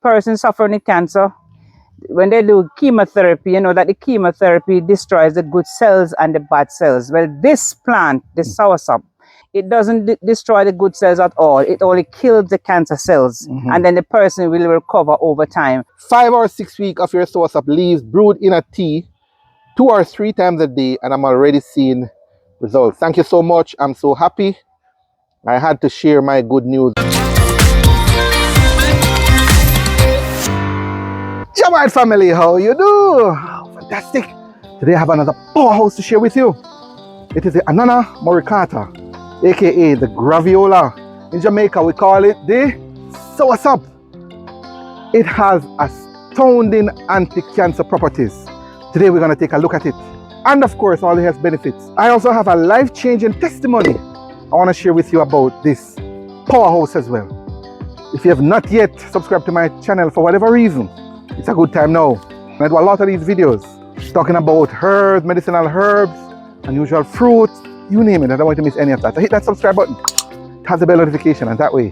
person suffering with cancer, when they do chemotherapy, you know that the chemotherapy destroys the good cells and the bad cells. Well, this plant, the soursop, it doesn't destroy the good cells at all. It only kills the cancer cells, and then the person will recover over time. 5 or 6 weeks of your soursop leaves brewed in a tea 2 or 3 times a day, and I'm already seeing results. Thank you so much. I'm so happy. I had to share my good news. JamHeart family, how you do? Fantastic. Today I have another powerhouse to share with you. It is the Anana Moricata, aka the Graviola. In Jamaica we call it the Soursop. It has astounding anti-cancer properties. Today we're going to take a look at it, and of course all the health benefits. I also have a life-changing testimony I want to share with you about this powerhouse as well. If you have not yet subscribed to my channel for whatever reason, it's a good time now. I do a lot of these videos talking about herbs, medicinal herbs, unusual fruits, you name it. I don't want you to miss any of that. So hit that subscribe button, have the bell notification, and that way you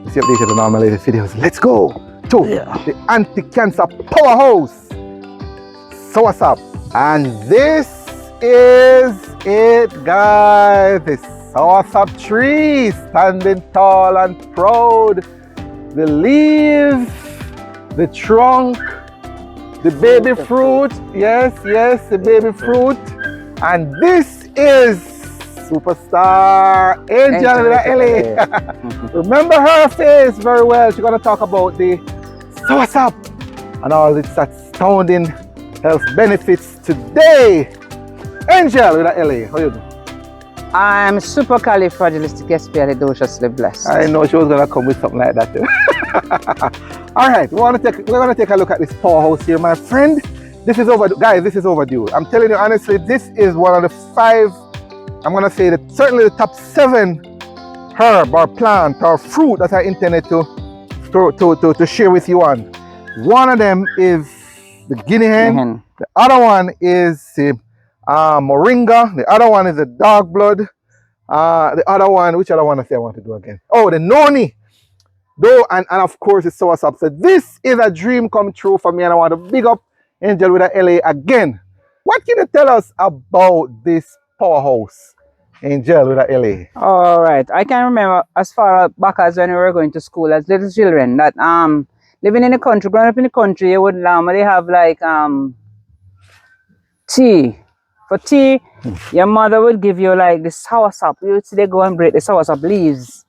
stay updated on all my latest videos. Let's go to the anti-cancer powerhouse, Soursop. And this is it, guys. The Soursop tree standing tall and proud. The leaves, the trunk, the baby fruit, yes, the baby fruit. And this is superstar Angella. Remember her face very well. She's going to talk about the Soursop and all its astounding health benefits today. Angel with LA, how you doing? I'm supercalifragilisticexpialidociously blessed. I know she was going to come with something like that too. All right, we're going to take a look at this powerhouse here, my friend. This is overdue, guys. This is overdue. I'm telling you honestly, this is one of the 5. I'm going to say that certainly the top 7 herb or plant or fruit that I intended to share with you on. One of them is the Guinea hen. The other one is the moringa. The other one is the dog blood. The other one, which other one I say I want to do again? Oh, the noni. Though, and of course it's Soursop. So this is a dream come true for me, and I want to big up Angel with LA again. What can you tell us about this powerhouse, Angel with LA? All right, I can remember as far back as when we were going to school as little children that living in the country, growing up in the country, you would normally have like tea. For tea, your mother would give you like the soursop. You would see they go and break the soursop leaves,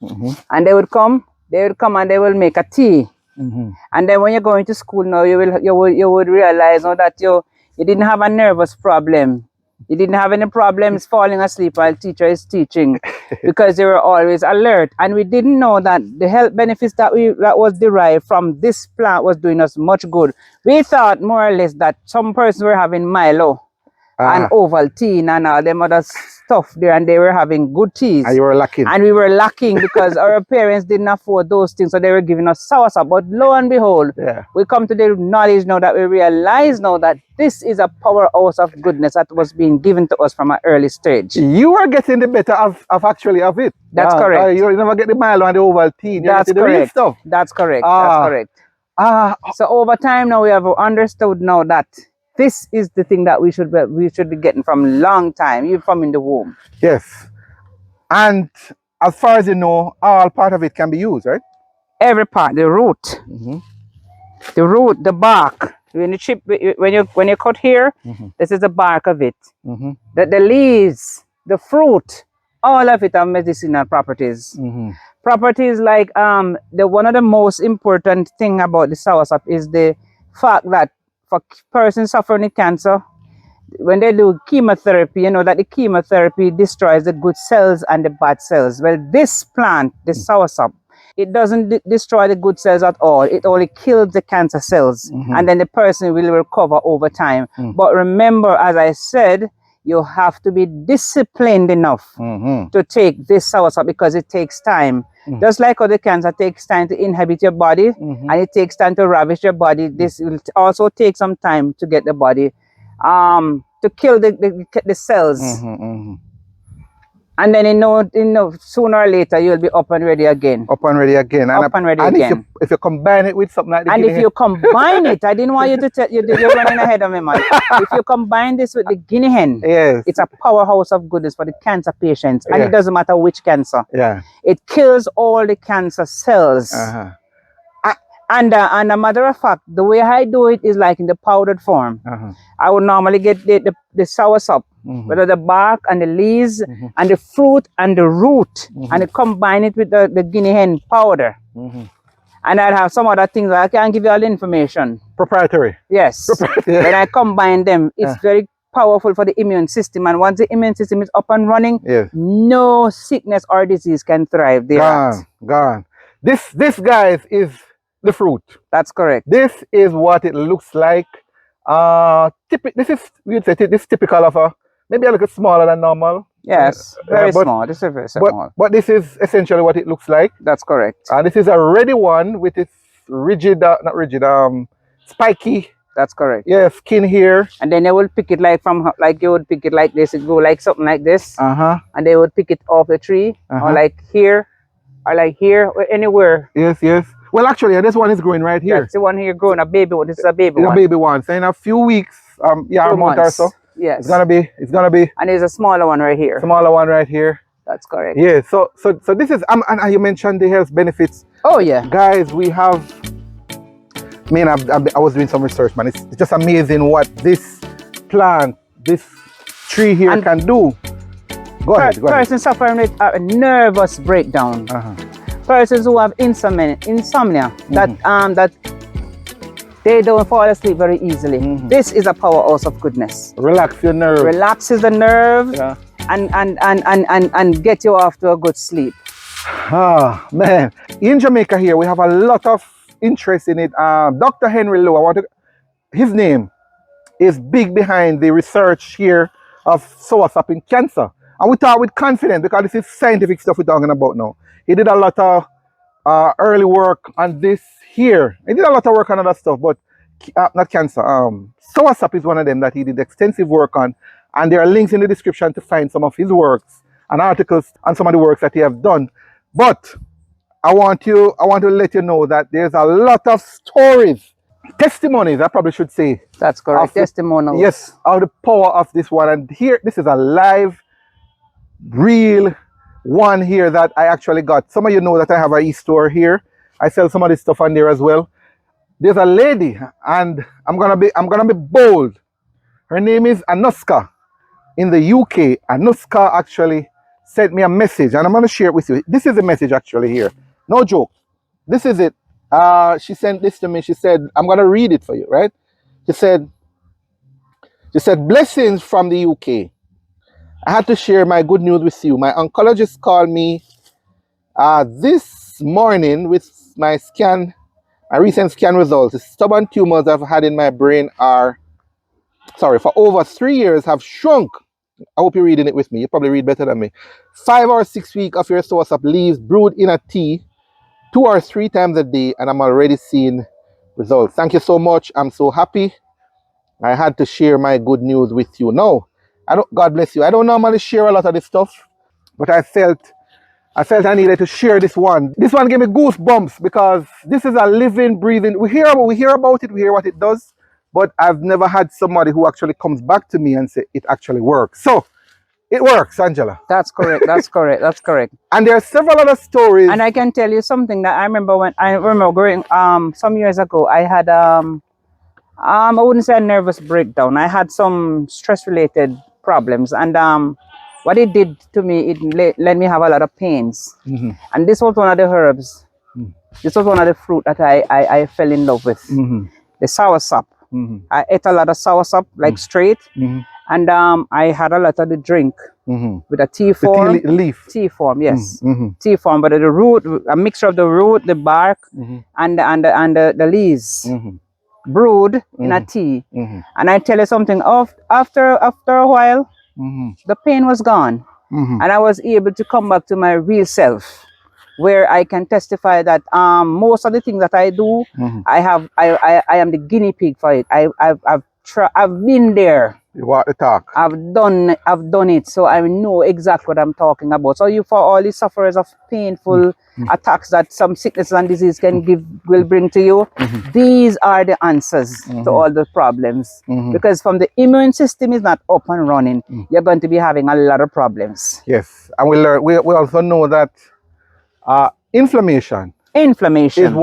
and they would come and they will make a tea. And then when you're going to school now, you would realize now that you didn't have a nervous problem. You didn't have any problems falling asleep while teacher is teaching because you were always alert. And we didn't know that the health benefits that was derived from this plant was doing us much good. We thought more or less that some persons were having Milo and Ovaltine and all them other stuff there, and they were having good teas. And you were lacking. And we were lacking because our parents didn't afford those things, so they were giving us soursop. But lo and behold, we come to the knowledge now that we realize now that this is a powerhouse of goodness that was being given to us from an early stage. You are getting the better of it. That's correct. You never get the Milo and the Ovaltine. That's correct. The real stuff. That's correct. That's correct. So over time now we have understood now that this is the thing that we should be getting from long time, even from in the womb. Yes. And as far as you know, all part of it can be used, right? Every part, the root, the bark. When you cut here, this is the bark of it. The leaves, the fruit, all of it have medicinal properties. Properties like one of the most important thing about the soursop is the fact that for persons suffering with cancer, when they do chemotherapy, you know that the chemotherapy destroys the good cells and the bad cells. Well, this plant, the soursop, it doesn't destroy the good cells at all. It only kills the cancer cells, and then the person will recover over time. But remember, as I said, you have to be disciplined enough to take this soursop because it takes time. Just like how the cancer takes time to inhabit your body and it takes time to ravish your body, this will also take some time to get the body to kill the cells. And then sooner or later you'll be up and ready again. Up and ready again. Up and ready again. If you combine it with something like the and Guinea if you combine it, I didn't want you to tell you're running ahead of me, man. If you combine this with the Guinea hen, yes, it's a powerhouse of goodness for the cancer patients, and it doesn't matter which cancer. Yeah, it kills all the cancer cells. And a matter of fact, the way I do it is like in the powdered form. I would normally get the soursop, whether the bark and the leaves and the fruit and the root, and I combine it with the Guinea hen powder. And I'll have some other things. I can't give you all the information. Proprietary. Yes. When I combine them, it's very powerful for the immune system. And once the immune system is up and running, no sickness or disease can thrive there. Gone. This, guys, is the fruit. That's correct. This is what it looks like. This is typical of a, maybe a little smaller than normal. Yes, very small. This is very small. But this is essentially what it looks like. That's correct. And this is a ready one with its rigid, not rigid, spiky. That's correct. Yeah, skin here. And then they will pick it like you would pick it like this. It go like something like this. And they would pick it off the tree, or like here, or anywhere. Yes. Well, actually, this one is growing right here. That's the one here growing, a baby one. This is a baby one. A baby one. So in a few weeks, a month or so. Yes. It's gonna be. And there's a smaller one right here. Smaller one right here. That's correct. Yeah. So this is and you mentioned the health benefits. Oh yeah. Guys, we have. I was doing some research, man. It's just amazing what this plant, this tree here can do. Go ahead. Persons suffering with a nervous breakdown. Persons who have insomnia that they don't fall asleep very easily. This is a powerhouse of goodness. Relax your nerve. Relaxes the nerve and get you off to a good sleep. Ah man, in Jamaica here we have a lot of interest in it. Dr. Henry Lowe, his name is big behind the research here of Soursop in cancer. And we talk with confidence because this is scientific stuff we're talking about now. He did a lot of early work on this here. He did a lot of work on other stuff, but not cancer. Soursop is one of them that he did extensive work on. And there are links in the description to find some of his works and articles on some of the works that he has done. But I want to let you know that there's a lot of stories, testimonies, I probably should say. That's correct. Testimonials. Yes, of the power of this one. And here, this is a live, real one here that I actually got. Some of you know that I have an e-store here. I sell some of this stuff on there as well. There's a lady, and I'm gonna be bold. Her name is Anuska in the UK. Anuska actually sent me a message, and I'm gonna share it with you. This is the message actually here. No joke. This is it. She sent this to me. She said, I'm gonna read it for you, right? She said, blessings from the UK. I had to share my good news with you. My oncologist called me this morning with my recent scan results. The stubborn tumors I've had in my brain for over 3 years have shrunk. I hope you're reading it with me. You probably read better than me. 5 or 6 weeks of your Soursop leaves brewed in a tea 2 or 3 times a day, and I'm already seeing results. Thank you so much. I'm so happy. I had to share my good news with you. No, God bless you. I don't normally share a lot of this stuff, but I felt I needed to share this one. This one gave me goosebumps because this is a living, breathing. We hear about it, we hear what it does, but I've never had somebody who actually comes back to me and say it actually works. So it works, Angela. That's correct. That's correct. That's correct. And there are several other stories. And I can tell you something that I remember going some years ago. I had I wouldn't say a nervous breakdown. I had some stress-related problems, and what it did to me, it let me have a lot of pains. And this was one of the herbs. This was one of the fruit that I fell in love with. The soursop. I ate a lot of soursop, like straight. And I had a lot of the drink with a tea form. The leaf. Tea form, yes. Tea form, but the root, a mixture of the root, the bark, and the leaves. Brewed in a tea. And I tell you something, after a while, the pain was gone. And I was able to come back to my real self, where I can testify that most of the things that I do, I am the guinea pig for it. I've I've been there. You want to talk? I've done it, so I know exactly what I'm talking about. So you, for all the sufferers of painful attacks that some sickness and disease will bring to you, these are the answers to all the problems. Because from the immune system is not up and running, you're going to be having a lot of problems. Yes, and we also know that inflammation Inflammation is the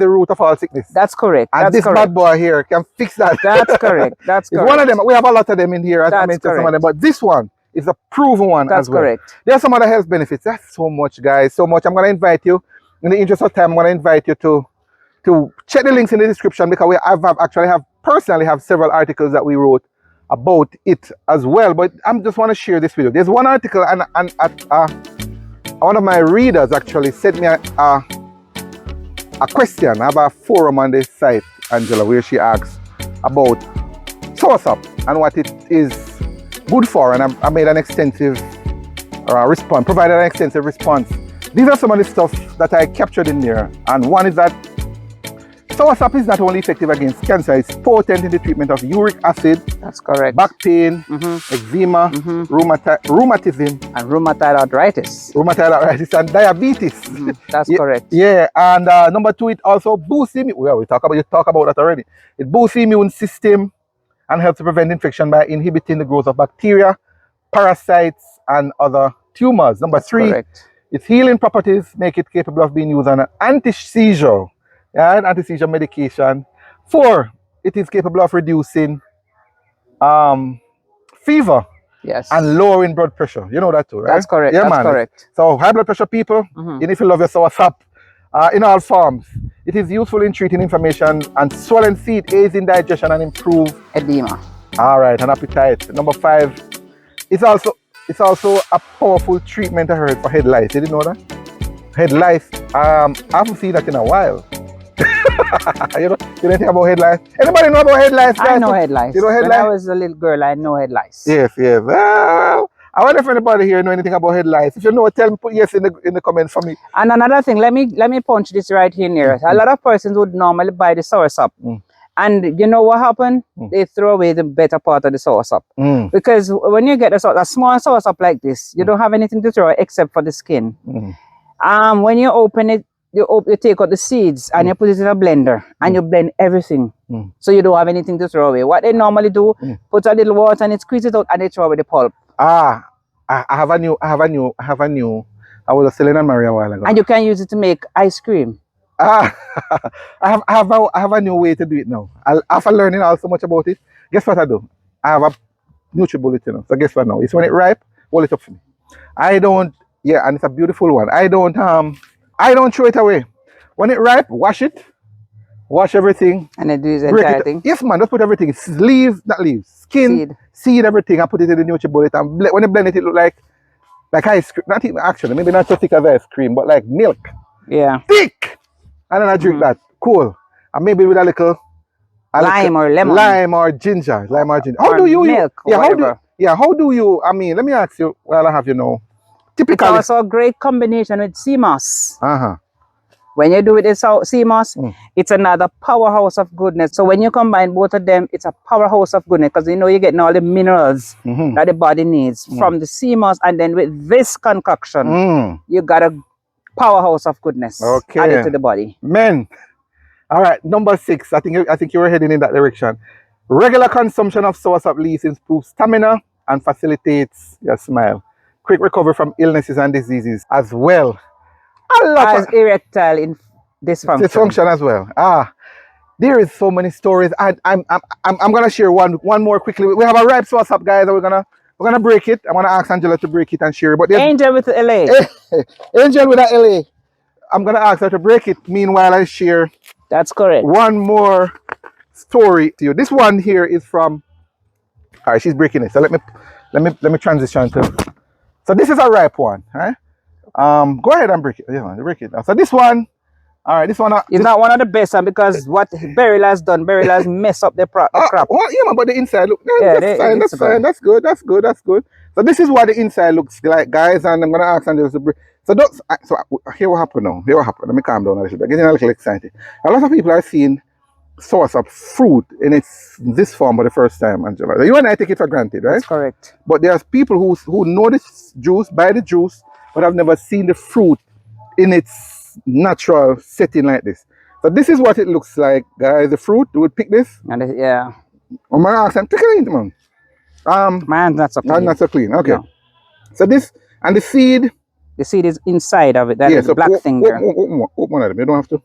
root of all sickness. That's correct. And that's this correct. bad boy here can fix that. That's correct. That's It's correct. one of them. We have a lot of them in here. As I mentioned some of them, but this one is a proven one That's as well. correct. There are some other health benefits. That's so much, guys. So much. I'm going to invite you, in the interest of time, I'm going to invite you to check the links in the description, because we personally have several articles that we wrote about it as well. But I just want to share this with you. There's one article, and one of my readers actually sent me a question. I have a forum on this site, Angela, where she asks about Soursop and what it is good for, and I made an extensive response, provided an extensive response. These are some of the stuff that I captured in there, and one is that Soursop is not only effective against cancer, it's potent in the treatment of uric acid. That's correct. Back pain, eczema, rheumatism, and rheumatoid arthritis. And diabetes. That's correct. Yeah, and number two, it also boosts you talk about that already. It boosts the immune system and helps to prevent infection by inhibiting the growth of bacteria, parasites, and other tumors. Number three, its healing properties make it capable of being used on an anti-seizure. Yeah, an anti-seizure medication. 4, it is capable of reducing fever, and lowering blood pressure. You know that too, right? That's correct. Yeah, That's correct. So high blood pressure people, and if you love your Soursop, in all forms, it is useful in treating inflammation and swollen feet, aids in digestion and improve edema. All right, and appetite. Number 5, it's also a powerful treatment, I heard, for head lice. You didn't know that? Head lice. I haven't seen that in a while. you don't think about head lice? Anybody know about head lice, guys? I know head lice. You know head when lice? I was a little girl, I know head lice. Yes. Well, I wonder if anybody here know anything about head lice. If you know, tell me, put yes in the comments for me. And another thing, let me punch this right here near. A lot of persons would normally buy the Soursop. And you know what happened? They throw away the better part of the Soursop. Because when you get a small Soursop like this, you don't have anything to throw except for the skin. When you open it, you take out the seeds and you put it in a blender and you blend everything. So you don't have anything to throw away. What they normally do, put a little water and it squeeze it out and they throw away the pulp. I have a new, I was selling on Maria a while ago. And you can use it to make ice cream. I have a new way to do it now. After learning all so much about it, guess what I do? I have a NutriBullet, you know. So guess what now? It's when it ripe, hold it up for me. And it's a beautiful one. I don't throw it away. When it ripe, wash everything. And then do the entire thing? Yes, man, just put everything. It's leaves, not leaves, skin, seed, everything. I put it in the NutriBullet and when you blend it, it look like ice cream. Not even actually, maybe not so thick as ice cream, but like milk. Yeah. Thick! And then I drink that. Cool. And maybe with a little lime or lemon. Lime or ginger. How do you milk? How do you, I mean, let me ask you, well, I have you know. Typically, it's also a great combination with sea moss. When you do it with sea moss, it's another powerhouse of goodness. So when you combine both of them, it's a powerhouse of goodness because you know you're getting all the minerals that the body needs from the sea moss, and then with this concoction, you got a powerhouse of goodness added to the body. Men. All right, number 6. I think you were heading in that direction. Regular consumption of Soursop leaves improves stamina and facilitates your smile. Quick recovery from illnesses and diseases as well. A lot as erectile dysfunction as well. There is so many stories. I'm gonna share one more quickly. We have a ripe Soursop, guys, and we're gonna break it. I'm gonna ask Angela to break it and share it. But Angel with the LA. Angel with the LA. I'm gonna ask her to break it. Meanwhile, I share. That's correct. One more story to you. This one here is from. All right, she's breaking it. So let me transition to. So this is a ripe one, right? Go ahead and break it. Yeah, break it. So this one, all right, this one is not one of the best one because what Beryl has done, Beryl has messed up the crop. Well, yeah, but the inside look. That's fine. That's good. So this is what the inside looks like, guys, and I'm gonna ask Angela to break. So here what happened now. Let me calm down a little bit. Getting a little excited. A lot of people are seeing Soursop fruit in its this form for the first time, Angela. You and I take it for granted, right? That's correct. But there's people who know this juice, buy the juice, but have never seen the fruit in its natural setting like this. So this is what it looks like, guys. The fruit, we would pick this. And yeah. I'm gonna ask them, pick it in, man. My hand's not so clean. Not so clean. Okay. No. So this and the seed. The seed is inside of it. That is the black thing there. Open one of them. You don't have to.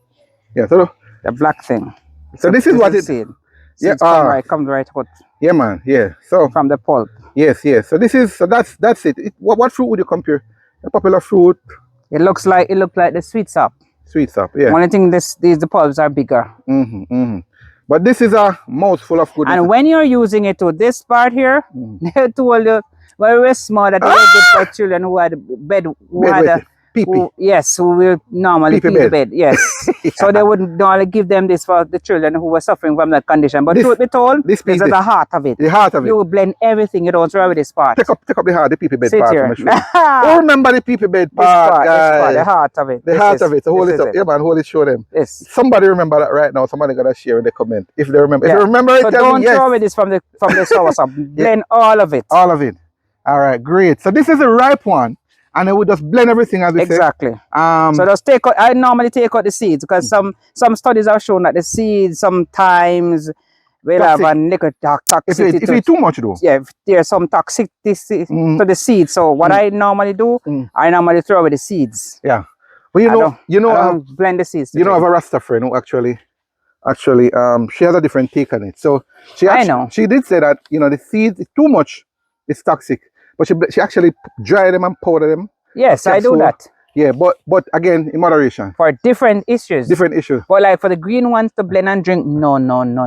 Yeah. So the black thing. So this is what it. Seed. Yeah. Comes right out. Yeah, man. Yeah. So from the pulp. Yes. Yes. So this is. So that's it. What fruit would you compare? A popular fruit. It looks like the sweet sop. Sweet sop. Yeah. Only thing the pulps are bigger. But this is a mouthful of goodness. And when you're using it to this part here, they told you when we were small that they were good for children who had who will normally pee bed. Yes. Yeah. So they would normally give them this for the children who were suffering from that condition. But truth be told, this is the heart of it. The heart of it. You will blend everything. You don't throw away this part. Take up the heart, the pee bed Sit part. here. Oh, remember the pee bed part, guys. The heart of it. The heart of it. So hold it up. Yeah, man, hold it, show them. Yes. Somebody remember that right now. Somebody gotta share in the comment. If they remember. Yeah. If you remember it, so tell don't me yes. throw away this from the Soursop. Blend all of it. All of it. All right, great. So this is a ripe one. And I would just blend everything as we exactly. say. So just take out, I normally take out the seeds because some studies have shown that the seeds sometimes will have a little toxicity. If it's too much though. Yeah, there's some toxicity to the seeds. So what I normally do, I normally throw away the seeds. Yeah. But you know, blend the seeds. You know, I have a Rasta friend who actually she has a different take on it. So she did say that, you know, the seeds, too much is toxic. But she actually dry them and powder them. Yes, I do that. Yeah, but again, in moderation. For different issues. Different issues. But like for the green ones to blend and drink, no.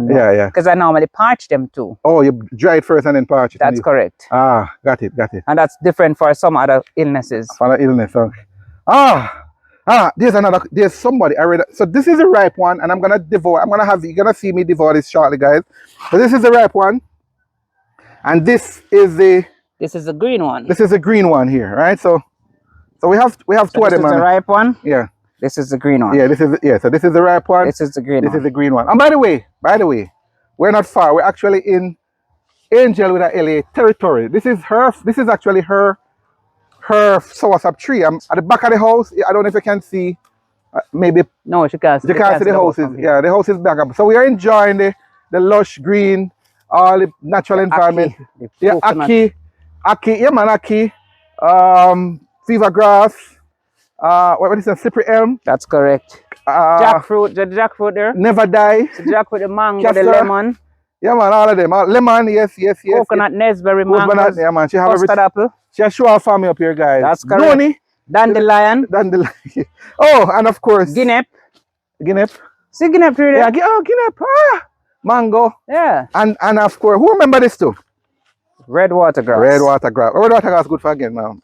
Yeah. Because I normally parch them too. Oh, you dry it first and then parch it. That's correct. Ah, got it. And that's different for some other illnesses. For other illness, okay. There's somebody I read. So this is a ripe one, and you're gonna see me devour this shortly, guys. So this is the ripe one. And this is the green one. This is the green one here, right? So we have two of them. This is the ripe one. Yeah. This is the green one. Yeah. So this is the ripe one. This is the green one. This is the green one. And by the way, we're not far. We're actually in Angella with a LA territory. This is actually her soursop tree. I'm at the back of the house. I don't know if you can see. Maybe. No, she can't. You can't see the houses. Yeah, the house is back up. So we are enjoying the lush green, all the natural environment. Yeah, Aki, yeah man, Aki, fever grass, what is that, slippery elm? That's correct. Jackfruit, the jackfruit there. Never die. The jackfruit, the mango, the lemon. Yeah man, all of them. Lemon, yes. Coconut, nesberry, mango. Coconut, yeah man. She have custard apple. She has show her family up here, guys. That's correct. Noni. Dandelion. Oh, and of course. Guinea. See Guinea tree there? Yeah, Guinea. Mango. Yeah. And of course, who remember this too? Red water grass. Red water grass is good for again, ma'am.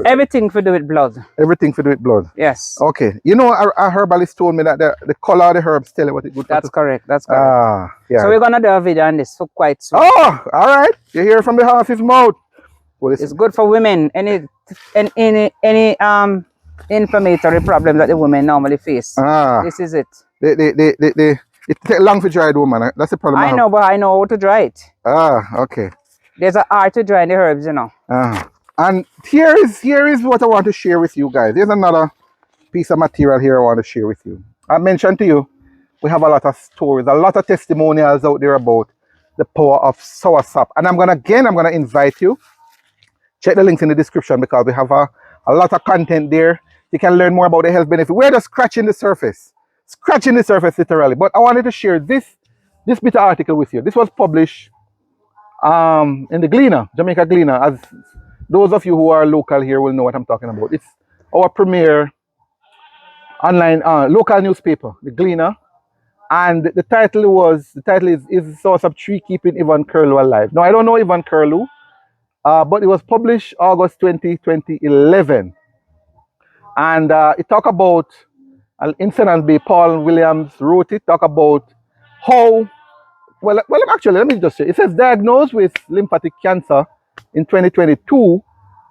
Everything to do with blood. Everything to do with blood. Yes. Okay. You know, a herbalist told me that the color of the herbs tell you what it's good for. That's correct. Yeah. So we're gonna do a video on this for quite soon. Oh, all right. You hear from the horse's mouth. Well, it's good for women. Any inflammatory problem that the women normally face. This is it. It takes long for dry, woman. That's the problem. I know, but I know how to dry it. Okay. There's an art to drying the herbs, you know. And here is what I want to share with you guys. There's another piece of material here I want to share with you. I mentioned to you, we have a lot of stories, a lot of testimonials out there about the power of soursop. And I'm gonna invite you. Check the links in the description because we have a lot of content there. You can learn more about the health benefit. We're just scratching the surface literally. But I wanted to share this bit of article with you. This was published in the Gleaner, Jamaica Gleaner. As those of you who are local here will know what I'm talking about. It's our premier online local newspaper, the Gleaner. And the title is Soursop Tree Keeping Ivan Curlew Alive. Now I don't know Ivan Curlew, but it was published August 2011. And it talk about an incident by Paul Williams wrote it, talk about how, well, actually, let me just say, it says diagnosed with lymphatic cancer in 2022,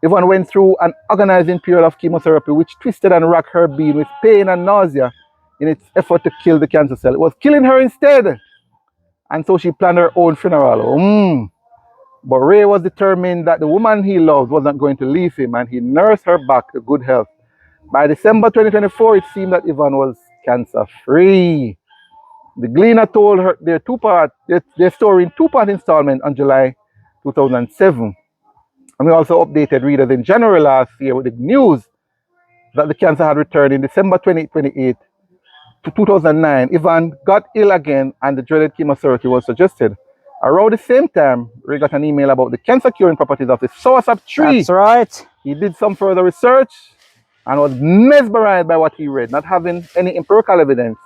Yvonne went through an agonizing period of chemotherapy, which twisted and racked her being with pain and nausea in its effort to kill the cancer cell. It was killing her instead. and so she planned her own funeral. But Ray was determined that the woman he loved wasn't going to leave him, and he nursed her back to good health. By December 2024, it seemed that Yvonne was cancer-free. The Gleaner told her their story in two-part installment on July 2007. And we also updated readers in January last year with the news that the cancer had returned in December 2028 to 2009. Yvonne got ill again, and the dreaded chemotherapy was suggested. Around the same time, Ray got an email about the cancer-curing properties of the Soursop tree. That's right. He did some further research and was mesmerized by what he read. Not having any empirical evidence,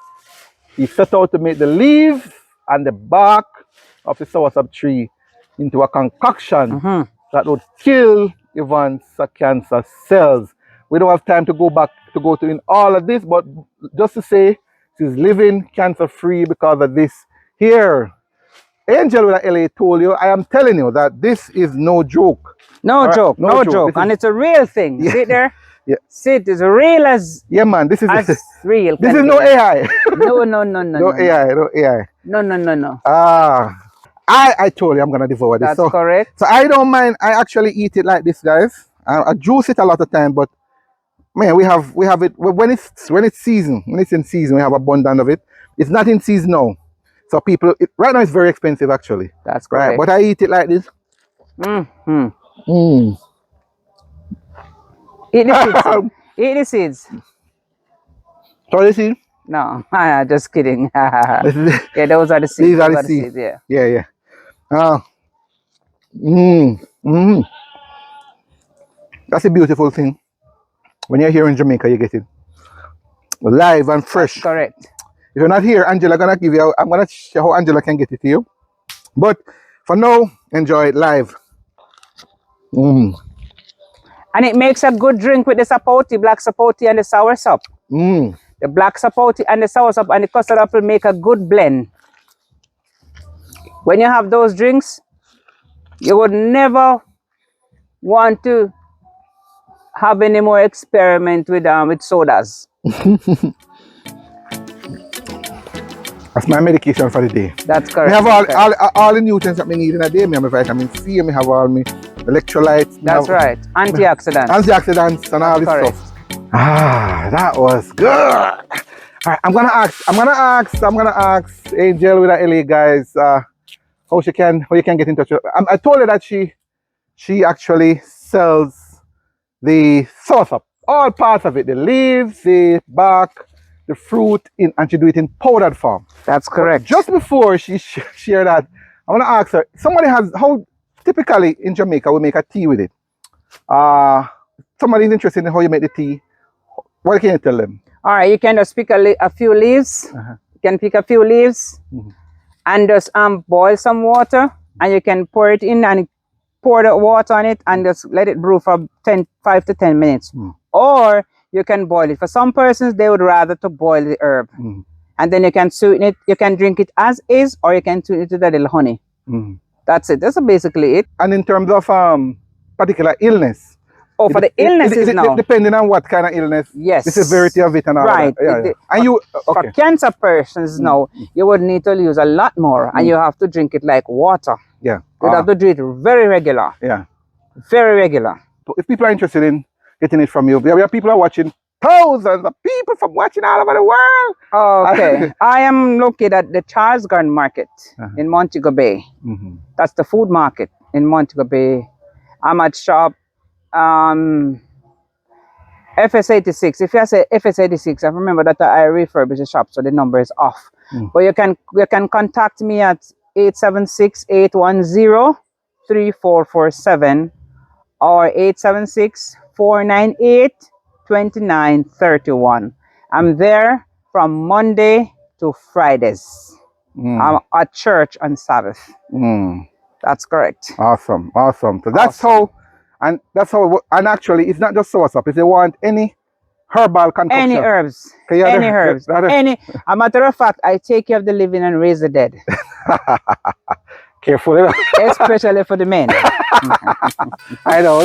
he set out to make the leaves and the bark of the Soursop tree into a concoction that would kill Yvonne's cancer cells. We don't have time to go to in all of this, but just to say she's living cancer-free because of this here. Angella LA told you, I am telling you that this is no joke. No joke, no joke. And it's a real thing. Yeah. See there? Yeah. See, it is real as man. This is real. This is no AI. No. No AI. No. I told you I'm gonna devour this. That's correct. So I don't mind. I actually eat it like this, guys. I juice it a lot of time, but man, we have it when it's season. When it's in season, we have abundance of it. It's not in season now. So people, right now it's very expensive actually. That's correct. Right, but I eat it like this. Eat the seeds. Eat the seeds. So you see? No, just kidding. Yeah, those are the seeds. These are the seeds. Yeah. That's a beautiful thing. When you're here in Jamaica, you get it live and fresh. That's correct. If you're not here, I'm gonna show how Angela can get it to you. But for now, enjoy it live. And it makes a good drink with the sapoti, black sapoti and the soursop. The black sapoti and the soursop and the custard apple make a good blend. When you have those drinks, you would never want to have any more experiment with sodas. That's my medication for the day. That's correct. I have all the nutrients that we need in a day. I have vitamin C, I have all my electrolytes. That's right. Antioxidants. Antioxidants and all this stuff. That was good. All right, I'm gonna ask Angel with the LA guys how you can get in touch with her. I told her that she actually sells the Soursop, all parts of it, the leaves, the bark, the fruit, and she do it in powdered form. That's correct. But just before she shared that, I want to ask her, how typically in Jamaica we make a tea with it. Somebody's interested in how you make the tea. What can you tell them? All right, you can just pick a few leaves. You can pick a few leaves and just boil some water, and you can pour it in and pour the water on it and just let it brew for 5 to 10 minutes. Or you can boil it. For some persons, they would rather to boil the herb. And then you can sweeten it. You can drink it as is, or you can sweeten it with a little honey. That's it. That's basically it. And in terms of particular illness. Oh, for the illnesses now. Depending on what kind of illness. Yes. The severity of it and all right. that. For cancer persons now, you would need to use a lot more, and you have to drink it like water. Yeah. You have to do it very regular. Yeah. Very regular. So if people are interested in getting it from you, we have people are watching, thousands of people from watching all over the world. Okay. I am located at the Charles Garden Market in Montego Bay. That's the food market in Montego Bay. I'm at shop FS86. If you say FS86, I remember that I refurbished the shop, so the number is off. But you can contact me at 876-810-3447 or 876-498-2931. I'm there from Monday to Fridays. I'm at church on Sabbath. That's correct. Awesome. So that's how, and actually it's not just Soursop. If you want any herbal concoction, any herbs, any. A matter of fact, I take care of the living and raise the dead. Careful, especially for the men. I know.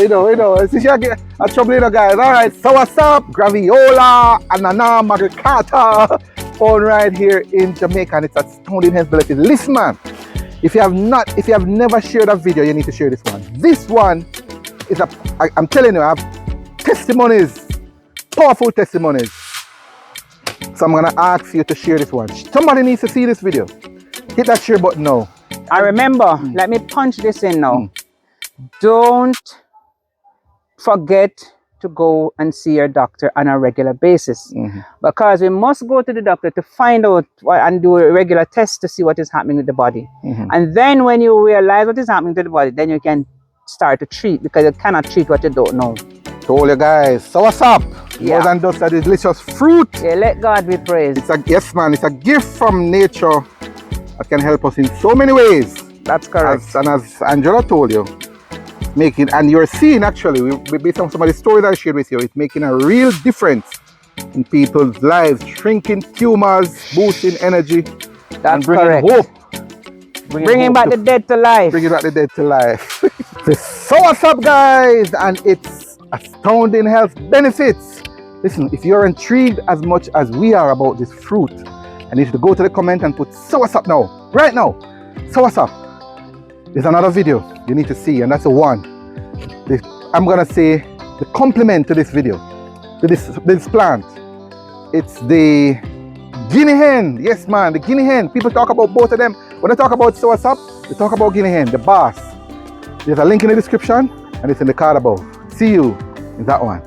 Since you get a trouble, guys. All right, Soursop, Graviola, Anana, Maricata, found right here in Jamaica, and it's astounding health benefits. Listen, man, if you have never shared a video, you need to share this one. This one is I'm telling you, I have testimonies, powerful testimonies. So I'm gonna ask you to share this one. Somebody needs to see this video. Hit that share button now. I remember, let me punch this in now. Don't forget to go and see your doctor on a regular basis, because we must go to the doctor to find out and do a regular test to see what is happening with the body. And then when you realize what is happening to the body, then you can start to treat, because you cannot treat what you don't know. Told you guys, soursop, more than just a delicious fruit. Yeah, let God be praised. Yes, man, it's a gift from nature that can help us in so many ways. That's correct. And as Angela told you, and you're seeing actually, based on some of the stories I shared with you, it's making a real difference in people's lives, shrinking tumors, boosting energy, and bringing hope. Bringing back the dead to life. Bringing back the dead to life. The soursop, guys, and its astounding health benefits. Listen, if you're intrigued as much as we are about this fruit, I need you to go to the comment and put soursop now, right now. Soursop. There's another video you need to see, and that's the one. I'm gonna say the complement to this video, to this plant. It's the Guinea hen. Yes, man, the Guinea hen. People talk about both of them. When they talk about soursop, they talk about Guinea hen, the boss. There's a link in the description, and it's in the card above. See you in that one.